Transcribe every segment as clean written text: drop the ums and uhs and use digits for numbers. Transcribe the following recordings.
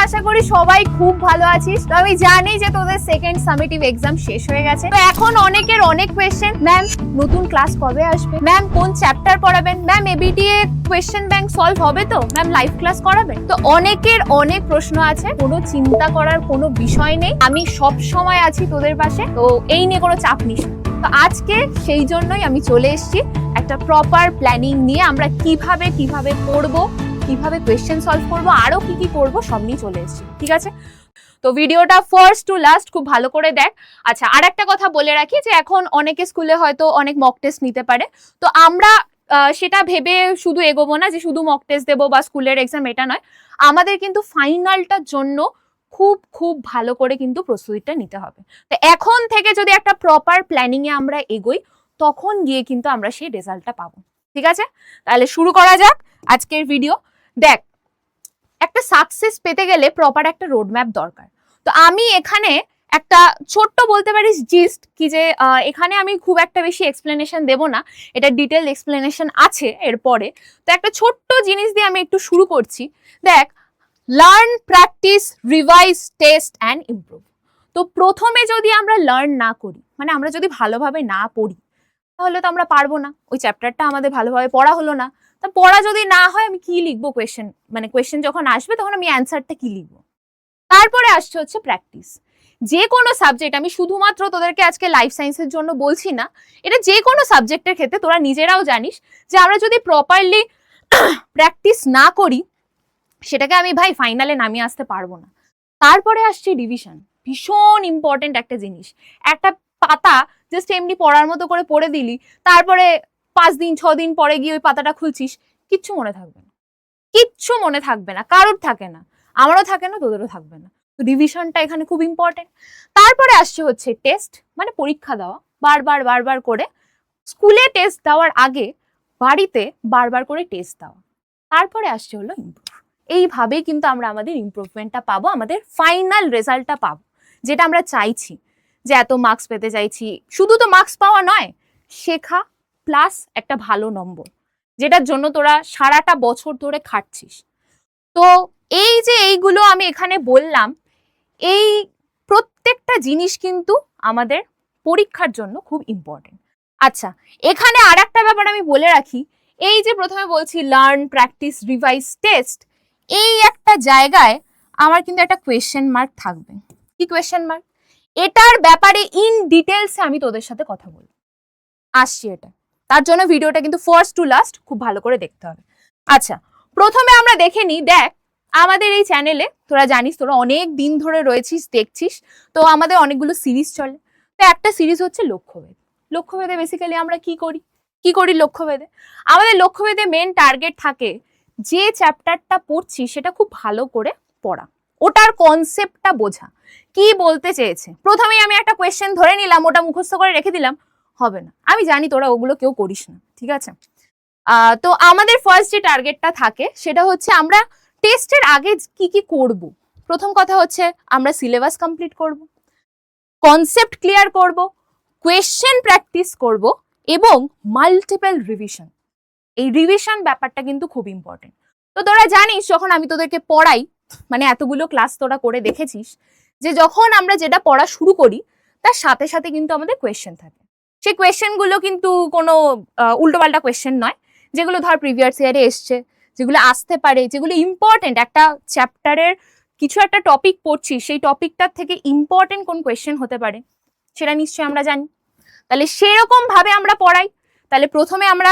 আশা করি সবাই খুব ভালো আছিস। তো আমি জানি যে তোদের সেকেন্ড সামেটিভ এক্সাম শেষ হয়ে গেছে। তো এখন অনেকের অনেক কোয়েশ্চেন, ম্যাম নতুন ক্লাস কবে আসবে, ম্যাম কোন চ্যাপ্টার পড়াবেন, ma'am ABTA question bank solve হবে তো, ম্যাম লাইভ ক্লাস করাবেন। তো অনেকের অনেক প্রশ্ন আছে, কোনো চিন্তা করার কোনো বিষয় নেই, আমি সব সময় আছি তোদের পাশে। তো এই নিয়ে কোনো চাপ নিস না। তো আজকে সেই জন্যই আমি চলে এসেছি একটা প্রপার প্ল্যানিং নিয়ে, আমরা কিভাবে পড়বো, কিভাবে কোয়েশ্চেন সলভ করবো, আরো কি করবো সব নিয়ে চলে এসেছি, ঠিক আছে? তো ভিডিওটা ফার্স্ট টু লাস্ট খুব ভালো করে দেখ। আচ্ছা, আর একটা কথা বলে রাখি যে এখন অনেকে স্কুলে হয়তো অনেক মক টেস্ট নিতে পারে, তো আমরা সেটা ভেবে শুধু এগোবো না যে শুধু মক টেস্ট দেবো বা স্কুলের এক্সাম, এটা নয়। আমাদের কিন্তু ফাইনালটার জন্য খুব ভালো করে কিন্তু প্রস্তুতিটা নিতে হবে। তো এখন থেকে যদি একটা প্রপার প্ল্যানিং এ আমরা এগোই, তখন গিয়ে কিন্তু আমরা সেই রেজাল্টটা পাবো, ঠিক আছে? তাহলে শুরু করা যাক আজকের ভিডিও। দেখ, একটা সাকসেস পেতে গেলে প্রপার একটা রোডম্যাপ দরকার। তো আমি এখানে একটা ছোট্ট বলতে পারিস জিস্ট কি যে এখানে আমি খুব একটা বেশি এক্সপ্লেনেশন দেব না, এটা ডিটেল এক্সপ্লেনেশন আছে এরপরে। তো একটা ছোট্ট জিনিস দিয়ে আমি একটু শুরু করছি। দেখ, learn, practice, revise, test and improve. তো প্রথমে যদি আমরা লার্ন না করি, মানে আমরা যদি ভালোভাবে না পড়ি, তাহলে তো আমরা পারবো না, ওই চ্যাপ্টারটা আমাদের ভালোভাবে পড়া হলো না। তা পড়া যদি না হয় আমি কি লিখবো কোয়েশ্চেন, মানে কোয়েশ্চেন যখন আসবে তখন আমি অ্যান্সারটা কি লিখবো? তারপরে আসছে হচ্ছে প্র্যাকটিস। যে কোনো সাবজেক্ট, আমি শুধুমাত্র তোদেরকে আজকে লাইফ সায়েন্সের জন্য বলছি না, এটা যে কোনো সাবজেক্টের ক্ষেত্রে তোরা নিজেরাও জানিস যে আমরা যদি প্রপারলি প্র্যাকটিস না করি, সেটাকে আমি ভাই ফাইনালে নামিয়ে আসতে পারবো না। তারপরে আসছে রিভিশন, ভীষণ ইম্পর্টেন্ট একটা জিনিস। একটা পাতা জাস্ট এমনি পড়ার মতো করে পড়ে দিলি, তারপরে 5 দিন 6 দিন পরে গিয়ে ওই পাতাটা খুলছিস, কিচ্ছু মনে থাকবে না, কিচ্ছু মনে থাকবে না, কারোর থাকে না, আমারও থাকে না, তোদেরও থাকবে না। তো রিভিশনটা এখানে খুব ইম্পর্টেন্ট। তারপরে আসছে হচ্ছে টেস্ট, মানে পরীক্ষা দেওয়া, বারবার করে। স্কুলে টেস্ট দেওয়ার আগে বাড়িতে বারবার করে টেস্ট দেওয়া। তারপরে আসছে হলো ইমপ্রুভ। এইভাবেই কিন্তু আমরা আমাদের ইমপ্রুভমেন্টটা পাবো, আমাদের ফাইনাল রেজাল্টটা পাবো, যেটা আমরা চাইছি, যে এত মার্কস পেতে চাইছি। শুধু তো মার্কস পাওয়া নয়, শেখা প্লাস একটা ভালো নম্বর, যেটার জন্য তোরা সারাটা বছর ধরে খাটছিস। তো এই যে এইগুলো আমি এখানে বললাম, এই প্রত্যেকটা জিনিস কিন্তু আমাদের পরীক্ষার জন্য খুব ইম্পর্টেন্ট। আচ্ছা, এখানে আর একটা ব্যাপার আমি বলে রাখি, এই যে প্রথমে বলছি লার্ন, প্র্যাকটিস, রিভাইজ, টেস্ট, এই একটা জায়গায় আমার কিন্তু একটা কোয়েশ্চেন মার্ক থাকবে। কি কোয়েশ্চেন মার্ক? এটার ব্যাপারে ইন ডিটেলসে আমি তোদের সাথে কথা বলবো, আসছি এটা। তার জন্য ভিডিওটা কিন্তু ফার্স্ট টু লাস্ট খুব ভালো করে দেখতে হবে। আচ্ছা, প্রথমে আমরা দেখে নিই। দেখ, আমাদের এই চ্যানেলে তোরা জানিস, তোরা অনেক দিন ধরে রয়েছিস, দেখছিস, তো আমাদের অনেকগুলো সিরিজ চলে। তো একটা সিরিজ হচ্ছে লক্ষ্যভেদ। লক্ষ্যভেদে বেসিক্যালি আমরা কি করি লক্ষ্যভেদে? আমাদের লক্ষ্যভেদে মেন টার্গেট থাকে যে চ্যাপ্টারটা পড়ছি সেটা খুব ভালো করে পড়া, ওটার কনসেপ্টটা বোঝা, কি বলতে চেয়েছে। প্রথমেই আমি একটা কোয়েশ্চেন ধরে নিলাম, ওটা মুখস্থ করে রেখে দিলাম, হবে না। আমি জানি তোরা ওগুলো কেউ করিস না, ঠিক আছে? তো আমাদের ফার্স্ট যে টার্গেটটা থাকে সেটা হচ্ছে আমরা টেস্টের আগে কি করব। প্রথম কথা হচ্ছে আমরা সিলেবাস কমপ্লিট করব, কনসেপ্ট ক্লিয়ার করব, কোয়েশ্চেন প্র্যাকটিস করব এবং মাল্টিপল রিভিশন। এই রিভিশন ব্যাপারটা কিন্তু খুব ইম্পর্টেন্ট। তো তোরা জানিস, যখন আমি তোদেরকে পড়াই, মানে এতগুলো ক্লাস তোরা করে দেখেছিস, যে যখন আমরা যেটা পড়া শুরু করি তার সাথে সাথে কিন্তু আমাদের কোয়েশ্চেন থাকে। সেই কোয়েশ্চেনগুলো কিন্তু কোনো উল্টোপাল্টা কোয়েশ্চেন নয়, যেগুলো ধর প্রিভিয়াস ইয়ারে এসছে, যেগুলো আসতে পারে, যেগুলো ইম্পর্টেন্ট। একটা চ্যাপ্টারের কিছু একটা টপিক পড়ছি, সেই টপিকটার থেকে ইম্পর্টেন্ট কোন কোয়েশ্চেন হতে পারে সেটা নিশ্চয়ই আমরা জানি। তাহলে সেরকম ভাবে আমরা পড়াই। তাহলে প্রথমে আমরা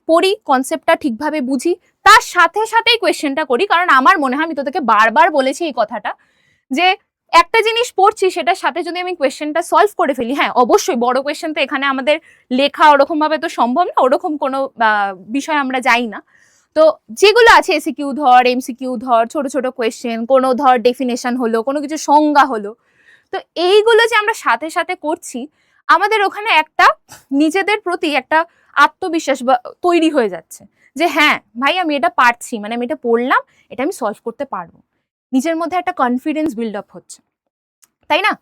পড়ি, কনসেপ্টটা ঠিকভাবে বুঝি, তার সাথে সাথেই কোয়েশ্চেনটা করি। কারণ আমার মনে হয়, আমি তোদেরকে বারবার বলেছি এই কথাটা, যে একটা জিনিস পড়ছি সেটার সাথে যদি আমি কোয়েশ্চেনটা সলভ করে ফেলি, হ্যাঁ অবশ্যই বড় কোয়েশ্চেন তো এখানে আমাদের লেখা ওরকম ভাবে তো সম্ভব না, ওরকম কোনো বিষয় আমরা যাই না। তো যেগুলো আছে এসিকিউ ধর, এমসিকিউ ধর, ছোট ছোট কোয়েশ্চেন, কোনো ধর ডেফিনেশন হলো, কোনো কিছু সংজ্ঞা হলো, তো এইগুলো যে আমরা সাথে সাথে করছি, আমাদের ওখানে একটা নিজেদের প্রতি একটা আত্মবিশ্বাস তৈরি হয়ে যাচ্ছে, যে হ্যাঁ ভাই আমি এটা পারছি, মানে আমি এটা পড়লাম, এটা আমি সলভ করতে পারবো। নিজের মধ্যে একটা কনফিডেন্স বিল্ড আপ হচ্ছে, তাই না?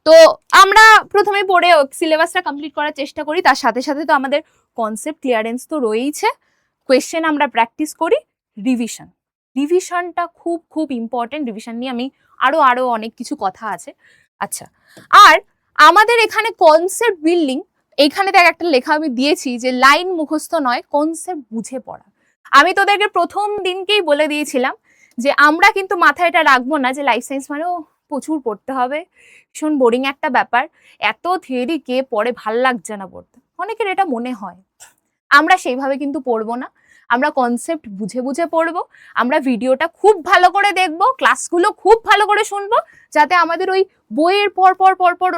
তো আমরা প্রথমে পড়ে সিলেবাসটা কমপ্লিট করার চেষ্টা করি, তার সাথে সাথে তো আমাদের কনসেপ্ট ক্লিয়ারেন্স তো রয়েইছে, কোয়েশ্চেন আমরা প্র্যাকটিস করি, রিভিশন। রিভিশনটা খুব খুব ইম্পর্টেন্ট। রিভিশন নিয়ে আমি আরো অনেক কিছু কথা আছে। আচ্ছা, আর আমাদের এখানে কনসেপ্ট বিল্ডিং, এইখানে দেখ একটা লেখা আমি দিয়েছি যে লাইন মুখস্থ নয়, কনসেপ্ট বুঝে পড়া। আমি তোদেরকে প্রথম দিনকেই বলে দিয়েছিলাম যে আমরা কিন্তু মাথায় এটা রাখবো না যে লাইফ সায়েন্স মানে প্রচুর পড়তে হবে, ভীষণ বোরিং একটা ব্যাপার, এত থিওরি কে পড়ে, ভাল লাগছে না পড়তে, অনেকের এটা মনে হয়। আমরা সেইভাবে কিন্তু পড়বো না, আমরা কনসেপ্ট বুঝে বুঝে পড়বো, আমরা ভিডিওটা খুব ভালো করে দেখবো, ক্লাসগুলো খুব ভালো করে শুনবো, যাতে আমাদের ওই বইয়ের পর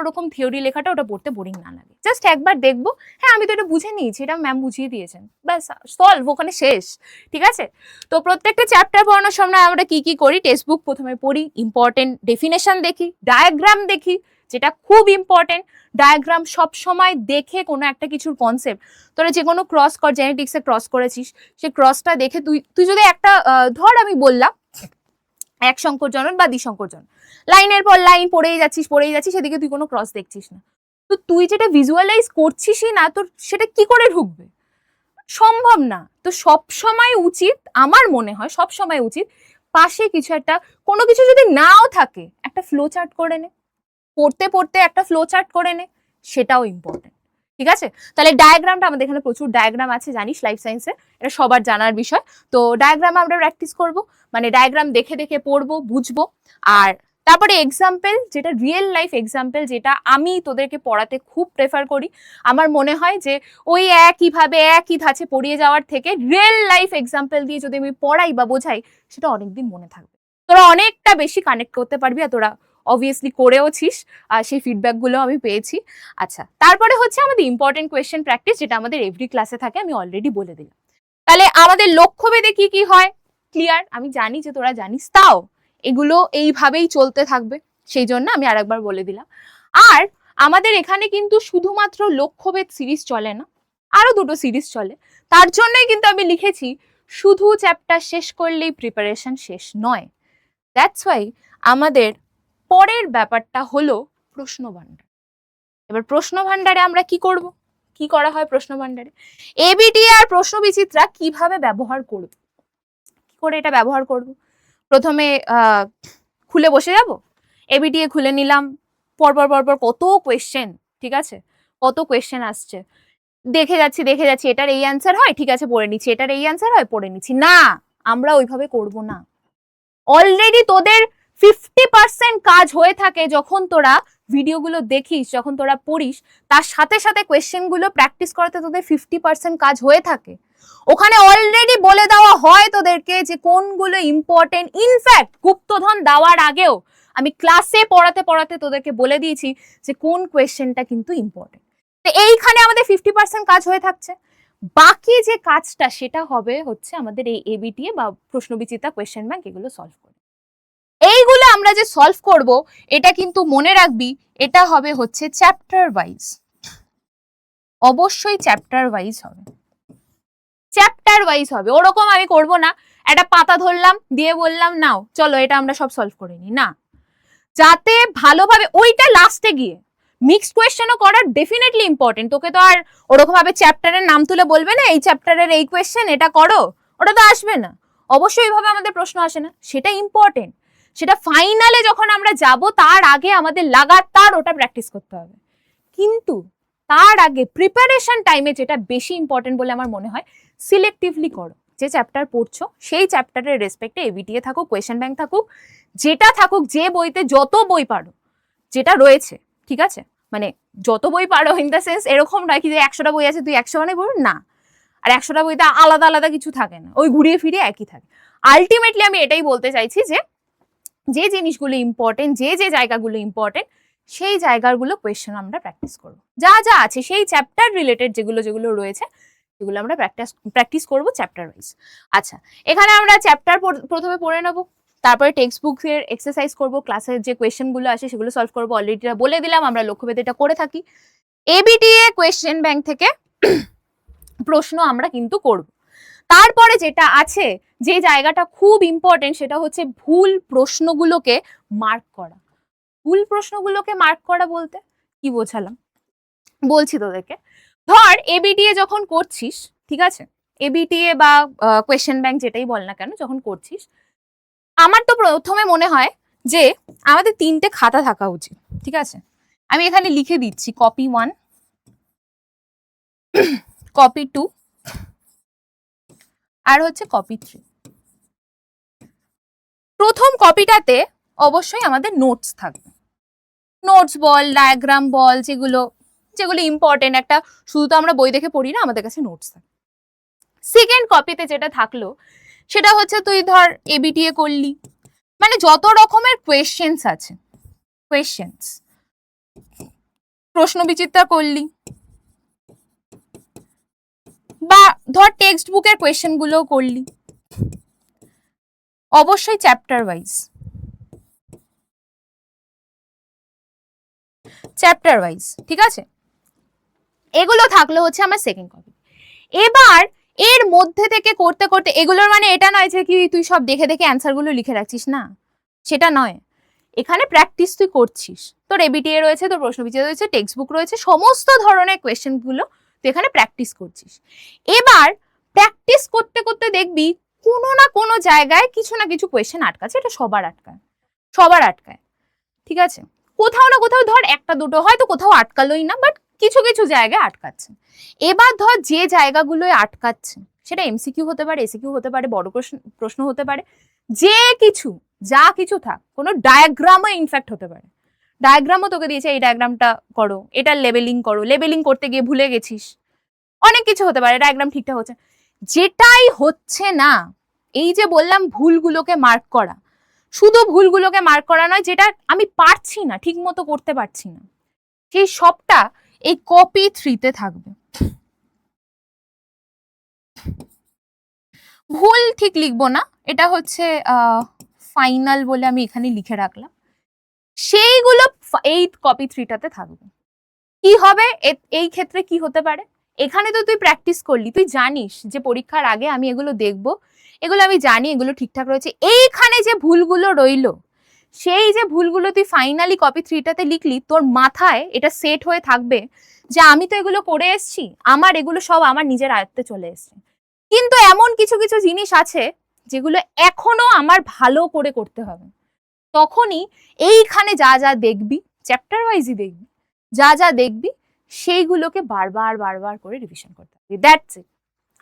ওরকম থিওরি লেখাটা ওটা পড়তে বোরিং না লাগে। জাস্ট একবার দেখবো, হ্যাঁ আমি তো এটা বুঝে নিয়েছি, এটা ম্যাম বুঝিয়ে দিয়েছেন, ব্যাস সলভ, ওখানে শেষ। ঠিক আছে? তো প্রত্যেকটা চ্যাপ্টার পড়ানোর সময় আমরা কি কি করি, টেক্সট বুক প্রথমে পড়ি, ইম্পর্টেন্ট ডেফিনেশন দেখি, ডায়াগ্রাম দেখি, যেটা খুব ইম্পর্টেন্ট। ডায়াগ্রাম সব সময় দেখে কোনো একটা কিছুর কনসেপ্ট, তোরা যে কোনো ক্রস কর, জেনেটিক্সে ক্রস করেছিস, সেই ক্রসটা দেখে তুই যদি একটা ধর আমি বললাম এক সংকরজনন বা দ্বিসংকরজনন, লাইনের পর লাইন পড়েই যাচ্ছিস সেদিকে তুই কোনো ক্রস দেখছিস না, তো তুই যেটা ভিজুয়ালাইজ করছিসই না, তোর সেটা কি করে ঢুকবে? সম্ভব না। তো সব সময় উচিত, আমার মনে হয় সব সময় উচিত পাশে কিছু একটা, কোনো কিছু যদি নাও থাকে একটা ফ্লো চার্ট করে নে, পড়তে পড়তে একটা ফ্লো চার্ট করে নে, সেটাও ইম্পর্টেন্ট। ঠিক আছে? তাহলে ডায়াগ্রামটা, আমাদের এখানে প্রচুর ডায়াগ্রাম আছে জানিস লাইফ সায়েন্সে, এটা সবার জানার বিষয়। তো ডায়াগ্রাম আমরা প্র্যাকটিস করব, মানে ডায়াগ্রাম দেখে দেখে পড়বো, বুঝবো। আর তারপরে এক্সাম্পল, যেটা রিয়েল লাইফ এক্সাম্পল, যেটা আমি তোদেরকে পড়াতে খুব প্রেফার করি। আমার মনে হয় যে ওই একইভাবে একই ধাঁচে পড়িয়ে যাওয়ার থেকে রিয়েল লাইফ এক্সাম্পল দিয়ে যদি আমি পড়াই বা বোঝাই, সেটা অনেকদিন মনে থাকবে, তোরা অনেকটা বেশি কানেক্ট করতে পারবি, আর তোরা অবভিয়াসলি করেওছিস, সেই ফিডব্যাকগুলো আমি পেয়েছি। আচ্ছা, তারপরে হচ্ছে আমাদের ইম্পর্টেন্ট কোয়েশ্চেন প্র্যাকটিস, যেটা আমাদের এভরি ক্লাসে থাকে, আমি অলরেডি বলে দিলাম। তাহলে আমাদের লক্ষ্যভেদে কি কি হয় ক্লিয়ার, আমি জানি যে তোরা জানিস, তাও এগুলো এইভাবেই চলতে থাকবে, সেই জন্য আমি আরেকবার বলে দিলাম। আর আমাদের এখানে কিন্তু শুধুমাত্র লক্ষ্যভেদ সিরিজ চলে না, আরো দুটো সিরিজ চলে, তার জন্যই কিন্তু আমি লিখেছি শুধু চ্যাপ্টার শেষ করলেই প্রিপারেশন শেষ নয়। দ্যাটস ওয়াই আমাদের পরের ব্যাপারটা হলো প্রশ্ন ভান্ডার। এবার প্রশ্ন ভান্ডারে আমরা কি করব, কি করা হয় প্রশ্ন ভান্ডারে, এবিটি আর প্রশ্ন বিচিত্রা কিভাবে ব্যবহার করব, কি করে এটা ব্যবহার করব? প্রথমে খুলে বসে যাব, এবিটি খুলে নিলাম, পরপর কত কোয়েশ্চেন, ঠিক আছে, কত কোয়েশ্চেন আসছে, দেখে যাচ্ছি এটার এই অ্যান্সার হয়, ঠিক আছে পড়ে নিচ্ছি, এটার এই অ্যান্সার হয় পড়ে নিচ্ছি, না আমরা ওইভাবে করব না। অলরেডি তোদের 50% কাজ হয়ে থাকে যখন তোরা ভিডিওগুলো দেখিস, যখন তোরা পড়িস, তার সাথে সাথে কোয়েশ্চেনগুলো প্র্যাকটিস করাতে তোদের 50% কাজ হয়ে থাকে। ওখানে অলরেডি বলে দেওয়া হয় তোদেরকে যে কোনগুলো ইম্পর্টেন্ট। ইনফ্যাক্ট গুপ্তধন দেওয়ার আগেও আমি ক্লাসে পড়াতে তোদেরকে বলে দিয়েছি যে কোন কোয়েশ্চেনটা কিন্তু ইম্পর্টেন্ট। তো এইখানে আমাদের 50% কাজ হয়ে থাকছে, বাকি যে কাজটা সেটা হবে হচ্ছে আমাদের এই এবিটিএ বা প্রশ্নবিচিত্রা কোয়েশ্চেন ব্যাংক, এগুলো সলভ করে। এইগুলো আমরা যে সলভ করব, এটা কিন্তু মনে রাখবি, এটা হবে হচ্ছে চ্যাপ্টার ওয়াইজ, অবশ্যই চ্যাপ্টার ওয়াইজ হবে, চ্যাপ্টার ওয়াইজ হবে। ওরকম আমি করব না একটা পাতা ধরলাম দিয়ে বললাম নাও চলো এটা আমরা সব সলভ করে নিই, না, যাতে ভালোভাবে ওইটা লাস্টে গিয়ে মিক্সড কোয়েশ্চেনও করা ডেফিনেটলি ইম্পর্টেন্ট। তোকে তো আর ওরকম ভাবে চ্যাপ্টারের নাম তুলে বলবে না এই চ্যাপ্টারের এই কোয়েশ্চেন এটা করো, ওটা তো আসবে না। অবশ্যই এইভাবে আমাদের প্রশ্ন আসে না, সেটা ইম্পর্টেন্ট, সেটা ফাইনালে যখন আমরা যাব তার আগে আমাদের লাগাতার ওটা প্র্যাকটিস করতে হবে। কিন্তু তার আগে প্রিপারেশন টাইমে যেটা বেশি ইম্পর্টেন্ট বলে আমার মনে হয়, সিলেক্টিভলি করো। যে চ্যাপ্টার পড়ছো সেই চ্যাপ্টারের রেসপেক্টে এবিটিএ থাকুক, কোয়েশ্চেন ব্যাংক থাকুক, যেটা থাকুক, যে বইতে যত বই পারো যেটা রয়েছে, ঠিক আছে, মানে যত বই পারো ইন দ্য সেন্স এরকম নয় কি যে 100টা বই আছে তুই 100 মানে পড়বি না, আর 100টা বইতে আলাদা আলাদা কিছু থাকে না, ওই ঘুরিয়ে ফিরিয়ে একই থাকে। আলটিমেটলি আমি এটাই বলতে চাইছি যে যে জিনিসগুলো ইম্পর্টেন্ট, যে জায়গাগুলো ইম্পর্টেন্ট, সেই জায়গাগুলো কোয়েশ্চেন আমরা প্র্যাকটিস করবো, যা আছে সেই চ্যাপ্টার রিলেটেড যেগুলো রয়েছে সেগুলো আমরা প্র্যাকটিস করবো চ্যাপ্টার ওয়াইজ। আচ্ছা, এখানে আমরা চ্যাপ্টার প্রথমে পড়ে নেবো, তারপরে টেক্সট বুকের এক্সারসাইজ করবো, ক্লাসের যে কোয়েশ্চেনগুলো আসে সেগুলো সলভ করবো, অলরেডি বলে দিলাম আমরা লক্ষ্যভেদ এটা করে থাকি। এবিটিএ কোয়েশ্চেন ব্যাংক থেকে প্রশ্ন আমরা কিন্তু করব। তারপরে যেটা আছে, যে জায়গাটা খুব ইম্পর্টেন্ট, সেটা হচ্ছে ভুল প্রশ্নগুলোকে মার্ক করা। ভুল প্রশ্নগুলোকে মার্ক করা বলতে কি বোঝালাম বলছি তোদেরকে। ধর এবিটিএ যখন করছিস, ঠিক আছে, এবিটিএ বা কোয়েশ্চেন ব্যাংক যেটাই বল না কেন, যখন করছিস আমার তো প্রথমে মনে হয় যে আমাদের 3টে খাতা থাকা উচিত, ঠিক আছে? আমি এখানে লিখে দিচ্ছি কপি 1, কপি 2 আর হচ্ছে কপি 3। প্রথম কপিটাতে অবশ্যই আমাদের নোটস থাকবে, নোটস বল, ডায়াগ্রাম বল, যেগুলো যেগুলো ইম্পর্টেন্ট, একটা শুধু তো আমরা বই দেখে পড়ি না, আমাদের কাছে নোটস থাকে। সেকেন্ড কপিতে যেটা থাকলো সেটা হচ্ছে তুই ধর এবিটিএ করলি, মানে যত রকমের কোয়েশ্চেন্স আছে, কোয়েশ্চেন্স, প্রশ্ন বিচিত্রা করলি, বা ধর টেক্সট বুকের কোয়েশ্চেন গুলো করলি, অবশ্যই চ্যাপ্টার ওয়াইজ, চ্যাপ্টার ওয়াইজ, ঠিক আছে? এগুলো থাকলো হচ্ছে আমার সেকেন্ড কপি। এবার এর মধ্যে থেকে করতে করতে, এগুলোর মানে এটা নয় যে কি তুই সব দেখে দেখে অ্যান্সার গুলো লিখে রাখছিস, না, সেটা নয়। এখানে প্র্যাকটিস তুই করছিস, তোর এবিটিএ রয়েছে, তোর প্রশ্নবিচিত্রা রয়েছে, টেক্সট বুক রয়েছে, সমস্ত ধরনের কোয়েশ্চেন গুলো তুই এখানে প্র্যাকটিস করছিস। এবার প্র্যাকটিস করতে করতে দেখবি কোনো না কোনো জায়গায় কিছু না কিছু কোয়েশ্চেন আটকাচ্ছে, এটা সবার আটকায়, সবার আটকায়, ঠিক আছে? কোথাও না কোথাও ধর একটা দুটো হয়তো কোথাও আটকালোই না, বাট কিছু কিছু জায়গায় আটকাচ্ছে। এবার ধর যে জায়গাগুলোয় আটকাচ্ছে, সেটা এমসিকিউ হতে পারে, এসিকিউ হতে পারে, বড় প্রশ্ন হতে পারে, যে কিছু, যা কিছু থাক, কোনো ডায়াগ্রামও ইনফ্যাক্ট হতে পারে, ডায়াগ্রামও তোকে দিয়েছে, এই ডায়াগ্রামটা করো, এটার লেবেলিং করো, লেবেলিং করতে গিয়ে ভুলে গেছিস, অনেক কিছু হতে পারে, ডায়াগ্রাম ঠিকঠাক হচ্ছে, যেটাই হচ্ছে না, এই যে বললাম ভুলগুলোকে মার্ক করা, শুধু ভুলগুলোকে মার্ক করা নয়, যেটা আমি পারছি না, ঠিক মতো করতে পারছি না, সেই সবটা এই কপি 3-তে থাকবে। ভুল ঠিক লিখবো না, এটা হচ্ছে ফাইনাল বলে আমি এখানে লিখে রাখলাম, সেইগুলো এই কপি 3-টাতে থাকবে। কি হবে এই ক্ষেত্রে, কি হতে পারে, এখানে তো তুই প্র্যাকটিস করলি, তুই জানিস যে পরীক্ষার আগে আমি এগুলো দেখবো, এগুলো আমি জানি, এগুলো ঠিকঠাক রয়েছে, এইখানে যে ভুলগুলো রইলো, সেই যে ভুলগুলো তুই ফাইনালি কপি 3-টাতে লিখলি, তোর মাথায় এটা সেট হয়ে থাকবে যে আমি তো এগুলো করে এসছি, আমার এগুলো সব আমার নিজের আয়ত্তে চলে এসছে। কিন্তু এমন কিছু কিছু জিনিস আছে যেগুলো এখনো আমার ভালো করে করতে হবে, তখনই এইখানে যা যা দেখবি, চ্যাপ্টার ওয়াইজই দেখবি, যা যা দেখবি সেইগুলোকে বারবার বারবার করে রিভিশন করতে হবে, দ্যাটস ইট,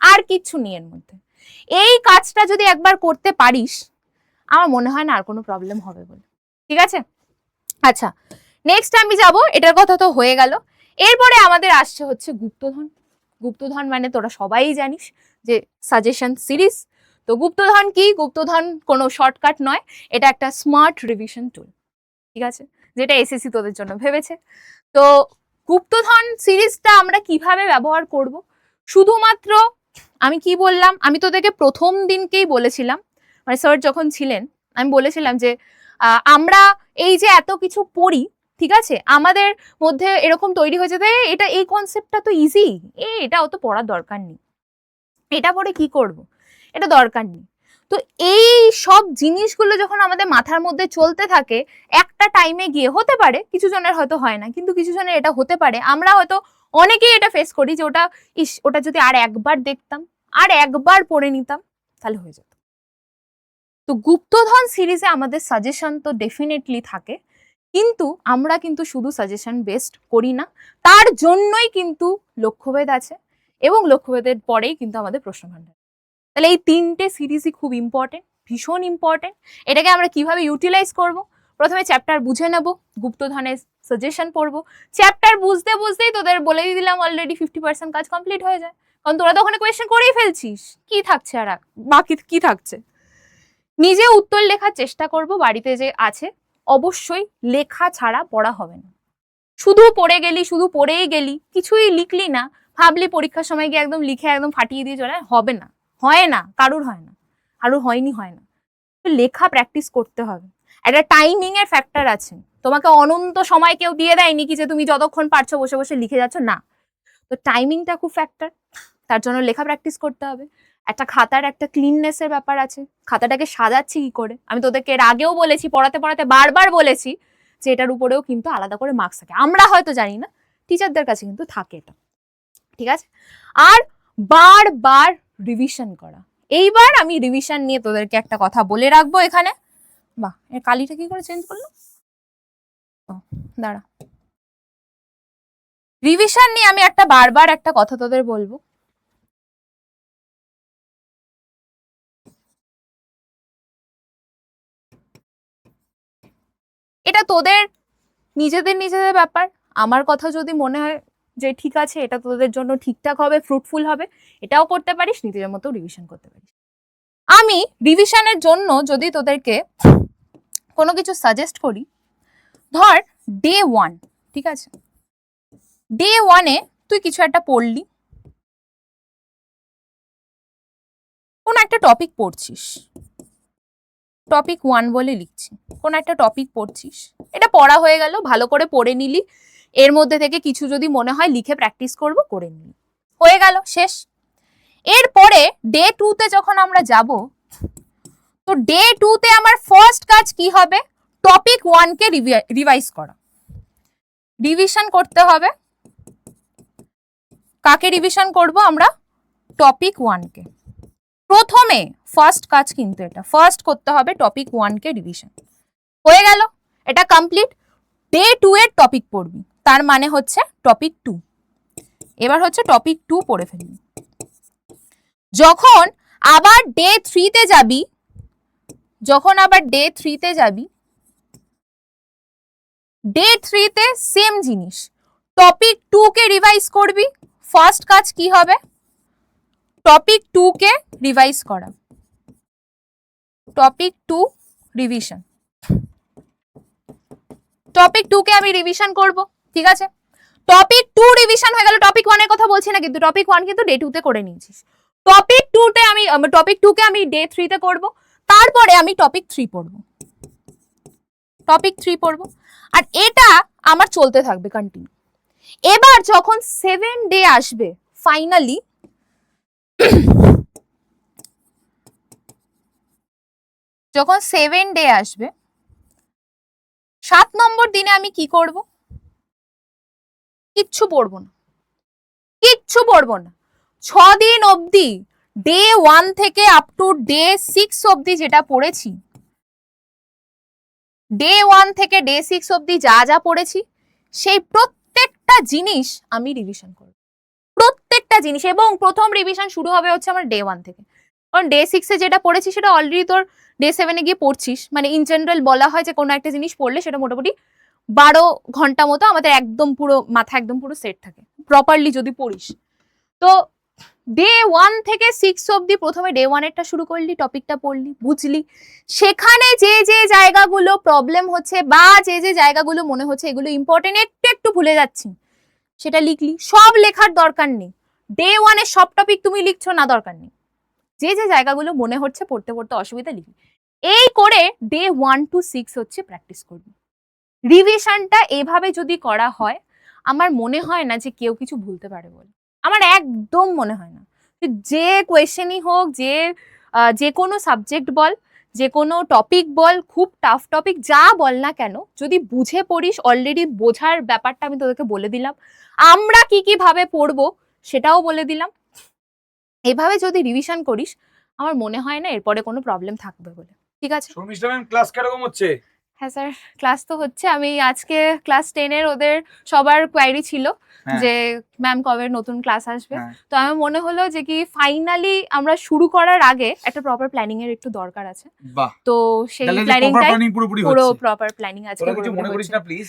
আর কিচ্ছু নেই এর মধ্যে। এই কাজটা যদি একবার করতে পারিস, আমার মনে হয় না আর কোনো প্রবলেম হবে বলে, ঠিক আছে? আচ্ছা, নেক্সট আমি যাব, এটার কথা তো হয়ে গেল, এরপরে আমাদের আসছে হচ্ছে গুপ্তধন। গুপ্তধন মানে তোরা সবাই জানিস যে সাজেশন সিরিজ। তো গুপ্তধন কি? গুপ্তধন কোনো শর্টকাট নয়, এটা একটা স্মার্ট রিভিশন টুল, ঠিক আছে, যেটা এসএসসি তোদের জন্য ভেবেছে। তো গুপ্তধন সিরিজটা আমরা কিভাবে ব্যবহার করব? শুধুমাত্র আমি কি বললাম, আমি তোদেরকে প্রথম দিনকেই বলেছিলাম, মানে স্যার যখন ছিলেন, আমি বলেছিলাম যে আমরা এই যে এত কিছু পড়ি, ঠিক আছে, আমাদের মধ্যে এরকম তৈরি হয়েছে যে এটা, এই কনসেপ্টটা তো ইজি, এটা অত পড়ার দরকার নেই, এটা পড়ে কি করব, এটা দরকার নেই। তো এই সব জিনিসগুলো যখন আমাদের মাথার মধ্যে চলতে থাকে, একটা টাইমে গিয়ে হতে পারে কিছু জনের হয়তো হয় না, কিন্তু কিছু জনের এটা হতে পারে, আমরা হয়তো অনেকেই এটা ফেস করি যে ওটা যদি আর একবার দেখতাম, আর একবার পড়ে নিতাম, তাহলে হয়ে যেত। তো গুপ্তধন সিরিজে আমাদের সাজেশন তো ডেফিনেটলি থাকে, কিন্তু আমরা কিন্তু শুধু সাজেশন বেসড করি না, তার জন্যই কিন্তু লক্ষ্যভেদ আছে, এবং লক্ষ্যভেদের পরেই কিন্তু আমাদের প্রশ্নভাণ্ডার। তাহলে এই 3টে সিরিজই খুব ইম্পর্টেন্ট, ভীষণ ইম্পর্টেন্ট। এটাকে আমরা কিভাবে ইউটিলাইজ করব? প্রথমে চ্যাপ্টার বুঝে নেব, গুপ্তধনের সাজেশন পড়বো, চ্যাপ্টার বুঝতে বুঝতেই তোদের বলেই দিলাম অলরেডি 50% কাজ কমপ্লিট হয়ে যায়, কারণ তোরা তো ওখানে কোয়েশ্চেন করেই ফেলছিস, কি থাকছে আর বাকি কি থাকছে? নিজে উত্তর লেখার চেষ্টা করব, বাড়িতে যে আছে, অবশ্যই লেখা ছাড়া পড়া হবে না। শুধু পড়ে গেলি, শুধু পড়েই গেলি, কিছুই লিখলি না, ভাবলি পরীক্ষার সময় গিয়ে একদম লিখে একদম ফাটিয়ে দিয়ে চলে, হবে না, হয় না, কারুর হয় না, কারুর হয়নি, হয় না। লেখা প্র্যাকটিস করতে হবে, একটা টাইমিং এর ফ্যাক্টর আছে, তোমাকে অনন্ত সময় কেউ দিয়ে দেয়নি কি যে তুমি যতক্ষণ পারছো বসে বসে লিখে যাচ্ছ, না। তো টাইমিংটা খুব ফ্যাক্টর, তার জন্য লেখা প্র্যাকটিস করতে হবে। একটা খাতার একটা ক্লিননেসের ব্যাপার আছে, খাতাটাকে সাজাচ্ছি কি করে, আমি তোদেরকে এর আগেও বলেছি, পড়াতে পড়াতে বারবার বলেছি যে এটার উপরেও কিন্তু আলাদা করে মার্কস থাকে, আমরা হয়তো জানি না, টিচারদের কাছে কিন্তু থাকে এটা, ঠিক আছে? আর বারবার রিভিশন করা। এইবার আমি রিভিশন নিয়ে তোদেরকে একটা কথা বলে রাখবো এখানে, বাহ, এর কালিটা কি করে চেঞ্জ করলো? দাঁড়া, রিভিশন নিয়ে আমি বারবার একটা কথা তোদের বলবো। এটা তোদের নিজেদের ব্যাপার। আমার কথা যদি মনে হয় যে ঠিক আছে, এটা তোদের জন্য ঠিকঠাক হবে, ফ্রুটফুল হবে, এটাও করতে পারিস, নিজের মতো রিভিশন করতে পারিস। আমি রিভিশনের জন্য যদি তোদেরকে কোনো কিছু সাজেস্ট করি, ধর ডে 1, ঠিক আছে, ডে 1-এ তুই কিছু একটা পড়লি, কোন একটা টপিক পড়ছিস, টপিক 1 বলে লিখছি, কোন একটা টপিক পড়ছিস, এটা পড়া হয়ে গেল, ভালো করে পড়ে নিলি, এর মধ্যে থেকে কিছু যদি মনে হয় লিখে প্র্যাকটিস করব, করে নিলি, হয়ে গেল, শেষ। এরপরে ডে 2-তে যখন আমরা যাব, তো ডে 2-তে আমার ফার্স্ট কাজ কি হবে? টপিক 1-কে রিভাইজ করা, রিভিশন করতে হবে। কাকে রিভিশন করব আমরা? টপিক 1-কে। প্রথমে ফার্স্ট কাজ কিন্তু এটা, ফার্স্ট করতে হবে টপিক 1-কে রিভিশন। হয়ে গেল, এটা কমপ্লিট। ডে 2 এর টপিক পড়বি, তার মানে হচ্ছে টপিক 2। এবার হচ্ছে টপিক 2 পড়ে ফেলবি। যখন আবার ডে 3-তে যাবি, ডে 3-তে সেম জিনিস, টপিক 2-কে রিভাইজ করবি। ফার্স্ট কাজ কি হবে? টপিক 2-কে রিভাইজ করা, টপিক 2 রিভিশন। টপিক 2-কে আমি রিভিশন করব, ঠিক আছে। টপিক 2 রিভিশন হয়ে গেল, টপিক 1 এর কথা বলছি না, কিন্তু টপিক 1 কিন্তু ডে 2-তে করে নিয়েছিস। টপিক 2-কে আমি ডে 3-তে করব, তারপরে আমি টপিক 3 পড়ব, আর এটা আমার চলতে থাকবে কন্টিনিউ। এবার যখন 7 ডে আসবে, ফাইনালি যখন 7 ডে আসবে, 7 নম্বর দিনে আমি কি করব? কিচ্ছু পড়বো না, 6 দিন অবধি ডে 1 থেকে আপ টু ডে 6 অবধি যেটা পড়েছি, ডে 1 থেকে ডে 6 অবধি যা যা পড়েছি, সেই প্রত্যেকটা জিনিস আমি রিভিশন করব, প্রত্যেকটা জিনিস। এবং প্রথম রিভিশন শুরু হবে হচ্ছে আমার ডে 1 থেকে, কারণ ডে 6-এ যেটা পড়েছি সেটা অলরেডি তোর ডে 7-এ গিয়ে পড়ছিস। মানে ইন জেনারেল বলা হয় যে কোনো একটা জিনিস পড়লে সেটা মোটামুটি 12 ঘন্টা মতো আমাদের একদম পুরো মাথা একদম পুরো সেট থাকে, প্রপারলি যদি পড়িস। তো ডে 1 থেকে 6 অবধি প্রথমে ডে 1-এরটা শুরু করলি, টপিকটা পড়লি, বুঝলি, সেখানে যে যে জায়গাগুলো প্রবলেম হচ্ছে বা যে যে জায়গাগুলো মনে হচ্ছে এগুলো ইম্পর্টেন্ট, একটু ভুলে যাচ্ছি, সেটা লিখলি। সব লেখার দরকার নেই, ডে 1-এ সব টপিক তুমি লিখছো না, দরকার নেই, যে যে জায়গাগুলো মনে হচ্ছে পড়তে পড়তে অসুবিধা লিখলি। এই করে ডে 1 to 6 হচ্ছে প্র্যাকটিস করবি। রিভিশনটা এভাবে যদি করা হয়, আমার মনে হয় না যে কেউ কিছু ভুলতে পারে বলে, আমার একদম মনে হয় না। যে কোয়েশ্চেনই হোক, যে কোনো সাবজেক্ট বল, যে কোনো টপিক বল, খুব টাফ টপিক যা বল না কেন, যদি বুঝে পড়িস, অলরেডি বোঝার ব্যাপারটা আমি তোদেরকে বলে দিলাম, আমরা কি কি ভাবে পড়বো সেটাও বলে দিলাম, এভাবে যদি রিভিশন করিস, আমার মনে হয় না এরপরে কোনো প্রবলেম থাকবে বলে। ঠিক আছে, শর্মিষ্ঠা ম্যাম ক্লাস কিরকম হচ্ছে? হ্যাঁ স্যার, ক্লাস তো হচ্ছে। আমি আজকে ক্লাস 10-এর ওদের সবার কোয়ারি ছিল যে ম্যাম কবে নতুন ক্লাস আসবে, তো আমার মনে হলো যে কি ফাইনালি আমরা শুরু করার আগে একটা প্রপার প্ল্যানিং এর একটু দরকার আছে। তো সেই প্ল্যানিংটাই পুরো প্রপার প্ল্যানিং আজকে কিছু মনে করিস না প্লিজ,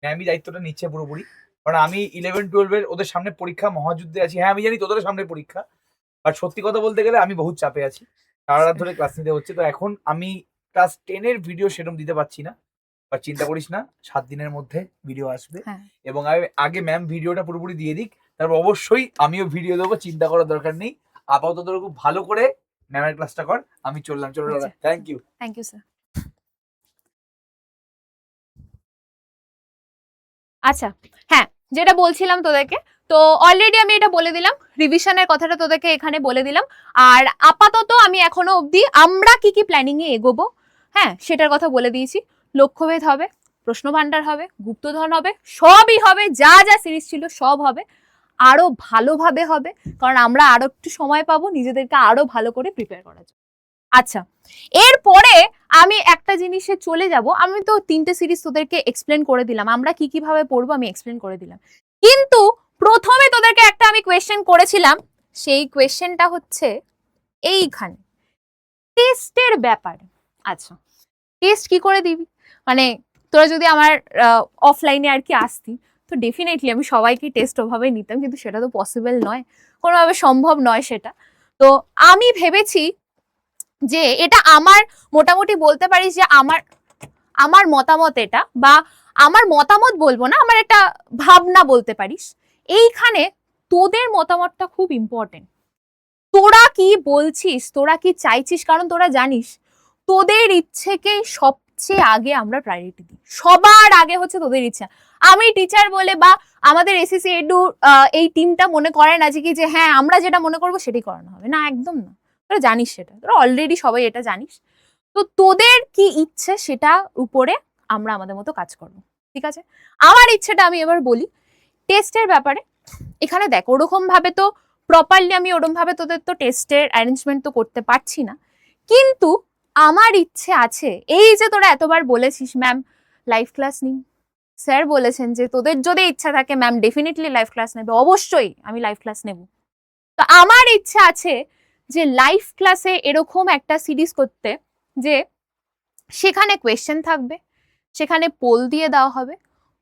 ম্যামই দায়িত্বটা নিচ্ছে পুরোপুরি, কারণ আমি 11-12 এর ওদের সামনে পরীক্ষা, মহাযুদ্ধে আছি। হ্যাঁ আমি জানি তোদের সামনে পরীক্ষা, আর সত্যি কথা বলতে গেলে আমি বহুত চাপে আছি, সারা রাত ধরে ক্লাস নিতে হচ্ছে। তো এখন আমি ক্লাস 10-এর ভিডিও সেরকম দিতে পারছি না, আর চিন্তা করিস না, 7 দিনের মধ্যে ভিডিও আসবে। এবং আগে ম্যাম ভিডিওটা পুরোপুরি দিয়ে দিক, তারপর অবশ্যই আমিও ভিডিও দেবো, চিন্তা করার দরকার নেই। আপাতত খুব ভালো করে ম্যামের ক্লাসটা কর, আমি চললাম। চলো দাদা, থ্যাংক ইউ স্যার। আচ্ছা, হ্যাঁ যেটা বলছিলাম তোদেরকে, তো অলরেডি আমি এটা বলে দিলাম, রিভিশনের কথাটা তোদেরকে এখানে বলে দিলাম। আর আপাতত আমি এখনো অবধি আমরা কি কি প্ল্যানিং এ এগোবো, হ্যাঁ সেটার কথা বলে দিয়েছি। লক্ষ্যভেদ হবে, প্রশ্ন ভান্ডার হবে, গুপ্তধন হবে, সবই হবে, যা যা সিরিজ ছিল সব হবে, আরো ভালোভাবে হবে, কারণ আমরা আরো একটু সময় পাবো নিজেদেরকে আরো ভালো করে প্রিপেয়ার করার জন্য। আচ্ছা, এরপরে আমি একটা জিনিসে চলে যাব, আমি তো 3টে সিরিজ তোদেরকে এক্সপ্লেন করে দিলাম, আমরা কি কিভাবে পড়বো আমি এক্সপ্লেন করে দিলাম, কিন্তু প্রথমে তোদেরকে একটা আমি কোয়েশ্চেন করেছিলাম, সেই কোয়েশ্চেনটা হচ্ছে এইখানে টেস্টের ব্যাপার। আচ্ছা, টেস্ট কি করে দিবি, মানে তোরা যদি আমার অফলাইনে আর কি আসতি, তো ডেফিনেটলি আমি সবাইকে টেস্ট ওভাবে নিতাম, কিন্তু সেটা তো পসিবল নয়, কোনোভাবে সম্ভব নয় সেটা। তো আমি ভেবেছি যে এটা আমার, মোটামুটি বলতে পারিস যে আমার আমার মতামত এটা, বা আমার মতামত বলবো না, আমার একটা ভাবনা বলতে পারিস। এইখানে তোদের মতামতটা খুব ইম্পর্টেন্ট, তোরা কি বলছিস, তোরা কি চাইছিস, কারণ তোরা জানিস তোদের ইচ্ছেকে সবচেয়ে আগে আমরা প্রায়োরিটি দিই, সবার আগে হচ্ছে তোদের ইচ্ছা। আমি টিচার বলে বা আমাদের এসএসসি এডু এই টিমটা মনে করে না যে কি যে হ্যাঁ আমরা যেটা মনে করবো সেটাই করানো হবে, না একদম না, তোরা জানিস সেটা, তোরা অলরেডি সবাই এটা জানিস। তো তোদের কি ইচ্ছে সেটা উপরে আমরা আমাদের মতো কাজ করবো, ঠিক আছে? আমার ইচ্ছেটা আমি এবার বলি টেস্টের ব্যাপারে। এখানে দেখ ওরকম ভাবে তো প্রপারলি আমি ওরকম ভাবে তোদের তো টেস্টের অ্যারেঞ্জমেন্ট তো করতে পারছি না, কিন্তু আমার ইচ্ছে আছে, এই যে তোরা এতবার বলেছিস ম্যাম লাইভ ক্লাস নিন, স্যার বলেছেন যে তোদের যদি ইচ্ছা থাকে ম্যাম ডেফিনেটলি লাইভ ক্লাস নেবে, অবশ্যই আমি লাইভ ক্লাস নেব। তো আমার ইচ্ছা আছে যে লাইভ ক্লাসে এরকম একটা সিরিজ করতে, যে সেখানে কোয়েশ্চেন থাকবে, সেখানে পোল দিয়ে দেওয়া হবে,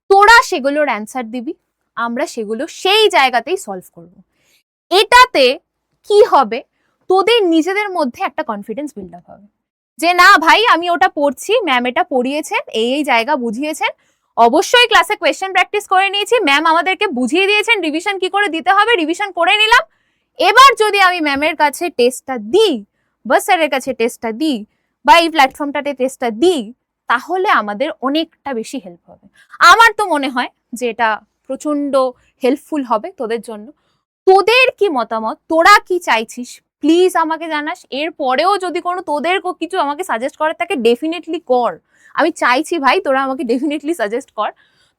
তোরা সেগুলোর অ্যান্সার দিবি, আমরা সেগুলো সেই জায়গাতেই সলভ করব। এটাতে কি হবে, তোদের নিজেদের মধ্যে একটা কনফিডেন্স বিল্ড আপ হবে যে না ভাই আমি ওটা পড়ছি, ম্যাম এটা পড়িয়েছেন, এই জায়গা বুঝিয়েছেন, অবশ্যই ক্লাসে কোয়েশ্চেন প্র্যাকটিস করে নিয়েছি, ম্যাম আমাদেরকে বুঝিয়ে দিয়েছেন রিভিশন কি করে দিতে হবে, রিভিশন করে নিলাম। এবার যদি আমি ম্যামের কাছে টেস্টটা দিই বা স্যারের কাছে টেস্টটা দিই বা এই প্ল্যাটফর্মটাতে টেস্টটা দিই, তাহলে আমাদের অনেকটা বেশি হেল্প হবে। আমার তো মনে হয় যে এটা প্রচন্ড হেল্পফুল হবে তোদের জন্য। তোদের কি মতামত, তোরা কি চাইছিস প্লিজ আমাকে জানাস। এরপরেও যদি কোনো তোদের কিছু আমাকে সাজেস্ট করার থাকে ডেফিনেটলি কর, আমি চাইছি ভাই তোরা আমাকে ডেফিনেটলি সাজেস্ট কর।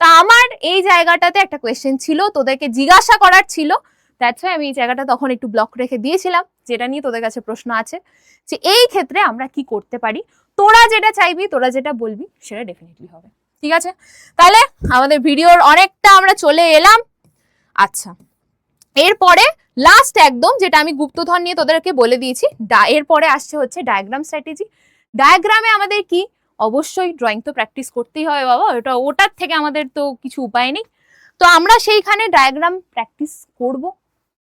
তা আমার এই জায়গাটাতে একটা কোয়েশ্চেন ছিল, তোদেরকে জিজ্ঞাসা করার ছিল, দ্যাটস ওয়াই আমি এই জায়গাটা তখন একটু ব্লক রেখে দিয়েছিলাম, যেটা নিয়ে তোদের কাছে প্রশ্ন আছে যে এই ক্ষেত্রে আমরা কি করতে পারি। তোরা যেটা চাইবি, তোরা যেটা বলবি সেটা ডেফিনেটলি হবে, ঠিক আছে? তাহলে আমাদের ভিডিওর অনেকটা আমরা চলে এলাম। আচ্ছা, এরপরে লাস্ট একদম যেটা আমি গুপ্তধন নিয়ে তোদেরকে বলে দিয়েছি, এরপরে আসছে হচ্ছে ডায়াগ্রাম স্ট্র্যাটেজি। ডায়াগ্রামে আমাদের কি, অবশ্যই ড্রয়িং তো প্র্যাকটিস করতেই হবে বাবা, ওটার থেকে আমাদের তো কিছু উপায় নেই। তো আমরা সেইখানে ডায়াগ্রাম প্র্যাকটিস করব।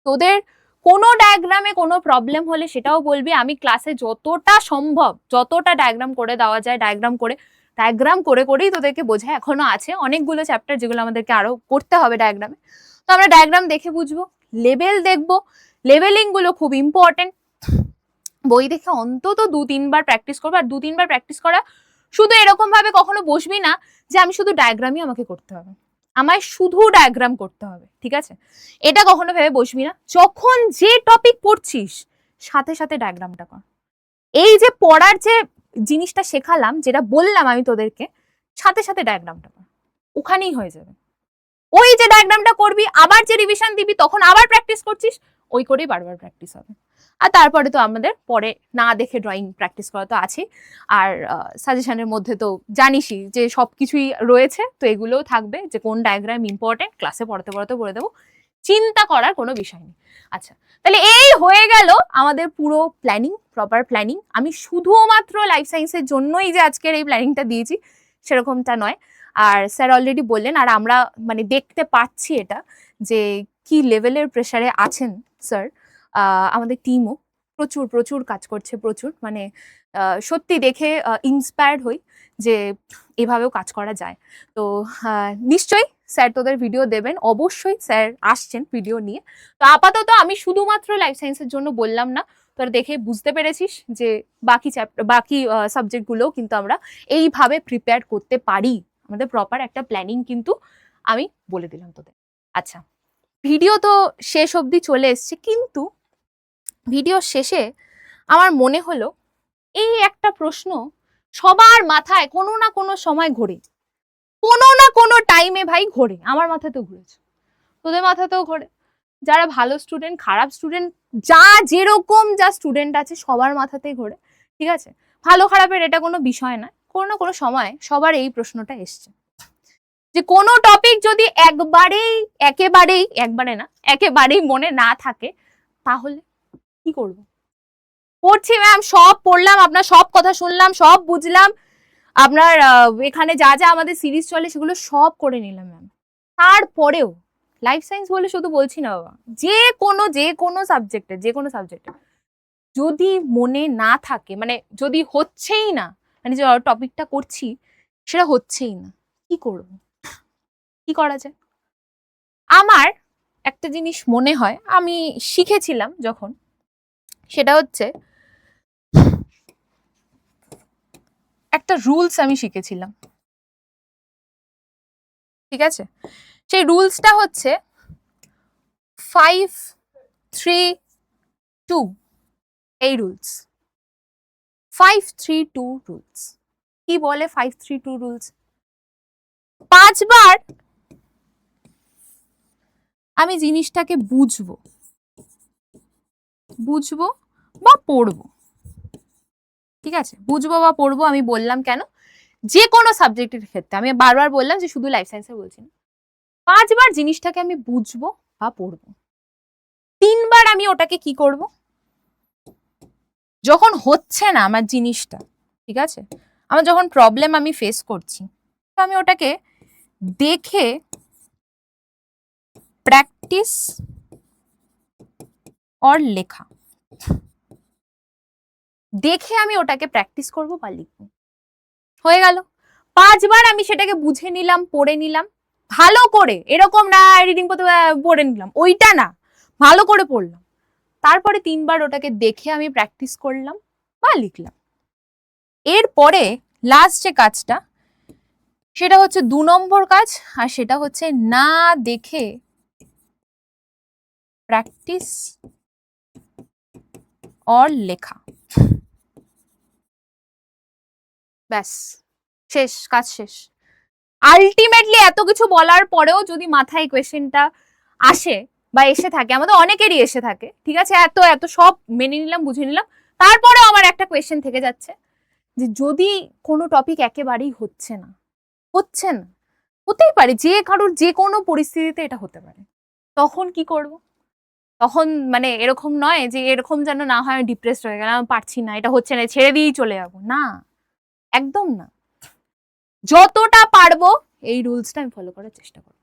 তোদের কোনো ডায়াগ্রামে কোনো প্রবলেম হলে সেটাও বলবি, আমি ক্লাসে যতটা সম্ভব যতটা ডায়াগ্রাম করে দেওয়া যায় ডায়াগ্রাম করে করেই তোদেরকে বোঝায়। এখনো আছে অনেকগুলো চ্যাপ্টার যেগুলো আমাদেরকে আরো করতে হবে ডায়াগ্রামে, তো আমরা ডায়াগ্রাম দেখে বুঝবো, লেভেল দেখবো, লেভেলিং গুলো খুব ইম্পর্টেন্ট, বই দেখে অন্তত 2-3 বার প্র্যাকটিস করবো। আর 2-3 বার প্র্যাকটিস করা শুধু এরকম ভাবে কখনো বসবি না যে আমি শুধু ডায়াগ্রামই আমাকে করতে হবে, আমায় শুধু ডায়াগ্রাম করতে হবে, ঠিক আছে? এটা কখনো ভেবে বসবি না। যখন যে টপিক পড়ছিস সাথে সাথে ডায়াগ্রামটা কর। এই যে পড়ার যে জিনিসটা শেখালাম, যেটা বললাম আমি তোদেরকে, সাথে সাথে ডায়াগ্রামটা কর, ওখানেই হয়ে যাবে। ওই যে ডায়াগ্রামটা করবি, আবার যে রিভিশন দিবি তখন আবার প্র্যাকটিস করছিস, ওই করেই বারবার প্র্যাকটিস হবে। আর তারপরে তো আমাদের পরে না দেখে ড্রয়িং প্র্যাকটিস করা তো আছে, আর সাজেশনের মধ্যে তো জানিসই যে সব কিছুই রয়েছে, তো এগুলোও থাকবে যে কোন ডায়াগ্রাম ইম্পর্টেন্ট, ক্লাসে পড়াতে পড়াতে বলে দেবো, চিন্তা করার কোনো বিষয় নেই। আচ্ছা, তাহলে এই হয়ে গেল আমাদের পুরো প্ল্যানিং, প্রপার প্ল্যানিং। আমি শুধুমাত্র লাইফ সায়েন্সের জন্যই যে আজকের এই প্ল্যানিংটা দিয়েছি সেরকমটা নয়, আর স্যার অলরেডি বললেন, আর আমরা মানে দেখতে পাচ্ছি এটা যে কি লেভেলের প্রেসারে আছেন স্যার। আমাদের টিমও প্রচুর প্রচুর কাজ করছে, প্রচুর, মানে সত্যি দেখে ইন্সপায়ার্ড হই যে এভাবেও কাজ করা যায়। তো নিশ্চয়ই স্যার তোদের ভিডিও দেবেন, অবশ্যই স্যার আসছেন ভিডিও নিয়ে। তো আপাতত আমি শুধুমাত্র লাইফ সায়েন্সের জন্য বললাম না, তোরা দেখে বুঝতে পেরেছিস যে বাকি বাকি সাবজেক্টগুলোও কিন্তু আমরা এইভাবে প্রিপেয়ার করতে পারি, আমাদের প্রপার একটা প্ল্যানিং কিন্তু আমি বলে দিলাম তোদের। আচ্ছা, ভিডিও তো শেষ অবধি চলে এসছে, কিন্তু ভিডিও শেষে আমার মনে হলো এই একটা প্রশ্ন সবার মাথায় কোনো না কোনো সময় ঘোরে, কোনো না কোনো টাইমে ভাই ঘোরে, আমার মাথাতেও ঘুরেছে, তোদের মাথাতেও ঘোরে, যারা ভালো স্টুডেন্ট খারাপ স্টুডেন্ট যা যেরকম যা স্টুডেন্ট আছে সবার মাথাতেই ঘোরে, ঠিক আছে? ভালো খারাপের এটা কোনো বিষয় না, কোনো না কোনো সময় সবার এই প্রশ্নটা এসছে যে কোনো টপিক যদি একেবারেই মনে না থাকে তাহলে কি করব? পড়ছি ম্যাম, সব পড়লাম, আপনার সব কথা শুনলাম, সব বুঝলাম, আপনার এখানে যা যা আমাদের সিরিজ চলে সেগুলো সব করে নিলাম ম্যাম, তারপরেও লাইফ সায়েন্স বলে শুধু বলছি না বাবা, যে কোনো সাবজেক্টে যদি মনে না থাকে, মানে যদি হচ্ছেই না, মানে যে টপিকটা করছি সেটা হচ্ছেই না, কি করব? কি করা যায়? আমার একটা জিনিস মনে হয় আমি শিখেছিলাম যখন, সেটা হচ্ছে একটা রুলস আমি শিখেছিলাম, ঠিক আছে? সেই রুলসটা হচ্ছে 5-3-2, এই রুলস 5-3-2 রুলস। কি বলে 5-3-2 রুলস? 5 বার আমি জিনিসটাকে বুঝবো বা পড়বো, ঠিক আছে? বুঝবো বা পড়বো আমি বললাম কেন, যে কোনো সাবজেক্টের ক্ষেত্রে আমি বারবার বললাম যে শুধু লাইফ সায়েন্সে বলছি না, 5 বার জিনিসটাকে আমি বুঝবো বা পড়বো, 3 বার আমি ওটাকে কি করব, যখন হচ্ছে না আমার জিনিসটা, ঠিক আছে, আমার যখন প্রবলেম আমি ফেস করছি, তো আমি ওটাকে দেখে প্র্যাকটিস অর লেখা, দেখে আমি ওটাকে প্র্যাকটিস করব বা লিখবো, হয়ে গেল। 5 বার আমি সেটাকে বুঝে নিলাম, পড়ে নিলাম ভালো করে, এরকম না রিডিং পড়ে নিলাম, ওইটা না, ভালো করে পড়লাম, তারপরে 3 বার ওটাকে দেখে আমি প্র্যাকটিস করলাম বা লিখলাম। এরপরে লাস্ট যে কাজটা সেটা হচ্ছে 2 নম্বর কাজ, আর সেটা হচ্ছে না দেখে প্র্যাকটিস অর লেখা, ব্যাস শেষ, কাজ শেষ। আলটিমেটলি এত কিছু বলার পরেও যদি মাথায় কোয়েশ্চেনটা আসে বা এসে থাকে, আমাদের অনেকেরই এসে থাকে, ঠিক আছে, এত সব মেনে নিলাম, বুঝে নিলাম, তারপরেও আমার একটা কোয়েশ্চেন থেকে যাচ্ছে যে যদি কোনো টপিক একেবারেই হচ্ছে না, হতেই পারে, যে কারোর যে কোনো পরিস্থিতিতে এটা হতে পারে, তখন কি করব? তখন মানে এরকম নয় যে এরকম যেন না হয় ডিপ্রেসড হয়ে গেলাম, পারছি না, এটা হচ্ছে না, ছেড়ে দিয়েই চলে যাবো, না, একদম না, যতটা পারবো এই রুলসটা আমি ফলো করার চেষ্টা করব।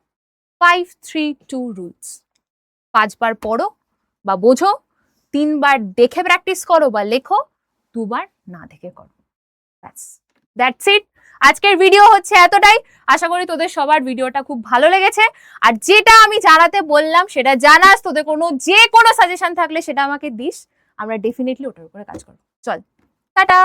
5-3-2 রুলস, 5 বার পড়ো বা বোঝো, 3 বার দেখে প্র্যাকটিস করো বা লেখো, 2 বার না দেখে করো, দ্যাটস ইট। আজকের ভিডিও হচ্ছে এতটাই, আশা করি তোদের সবার ভিডিওটা খুব ভালো লেগেছে, আর যেটা আমি জানাতে বললাম সেটা জানাস, তোদের যে কোনো সাজেশন থাকলে সেটা আমাকে দিস, আমরা ডেফিনেটলি ওটার উপরে কাজ করবো। চল, টাটা।